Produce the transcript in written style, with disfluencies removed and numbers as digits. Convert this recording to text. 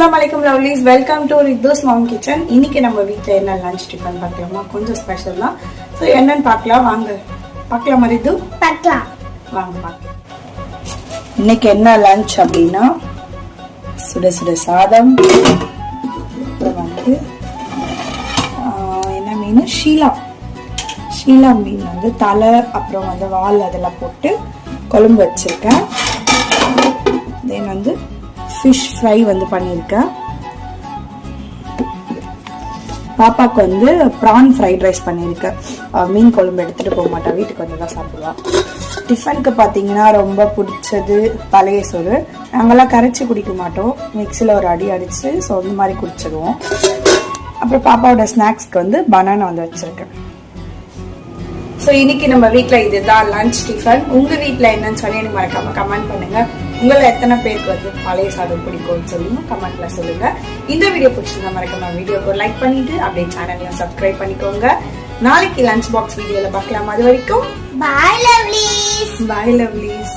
Assalamualaikum lovelies, welcome to Ridhu's Mom Kitchen. இன்னைக்கு நம்ம வீட்ல என்ன லஞ்ச் டிஃபன் பார்க்கலாமா? கொஞ்சம் ஸ்பெஷல் தான். சோ என்னன்னு பார்க்கலாம் வாங்க. பார்க்கலாமா ரிது? பார்க்கலாம். வாங்க பார்க்கலாம். இன்னைக்கு என்ன லஞ்ச் அப்படினா சுட சுட சாதம். அப்புறம் வந்து என்ன மீன்? ஷீலா மீன் வந்து தலை அப்புறம் வந்து வால் அதெல்லாம் போட்டு குழம்பு வச்சிருக்கேன். தென் வந்து ஃபிஷ் ஃப்ரை வந்து பண்ணியிருக்கேன். பாப்பாவுக்கு வந்து ப்ரான் ஃப்ரைட் ரைஸ் பண்ணியிருக்கேன். மீன் குழம்பு எடுத்துகிட்டு போக மாட்டா, வீட்டுக்கு வந்து தான் சாப்பிடுவா. டிஃபனுக்கு பார்த்தீங்கன்னா ரொம்ப பிடிச்சது பழைய சோறு. நாங்கள்லாம் கரைச்சி குடிக்க மாட்டோம், மிக்சியில் ஒரு அடி அடித்து ஸோ இந்த மாதிரி குடிச்சிடுவோம். அப்புறம் பாப்பாவோட ஸ்நாக்ஸ்க்கு வந்து பனானா வந்து வச்சுருக்கேன். ஸோ இன்னைக்கு நம்ம வீட்டில் இதுதான் லஞ்ச் டிஃபன். உங்கள் வீட்டில் என்னன்னு சொல்லி எனக்கு மறக்காம கமெண்ட் பண்ணுங்க. உங்களை எத்தனை பேருக்கு வந்து பழைய சாதம் பிடிக்கும்னு சொல்லி கமெண்ட்ல சொல்லுங்க. இந்த வீடியோ பிடிச்சிருந்தா மறக்காம வீடியோக்கு லைக் பண்ணிட்டு அப்படியே சேனலையும் சப்ஸ்கிரைப் பண்ணிக்கோங்க. நாளைக்கு லஞ்ச் பாக்ஸ் வீடியோல பார்க்கலாம். அது வரைக்கும் பாய் லவ்லீஸ். பாய் லவ்லீஸ்.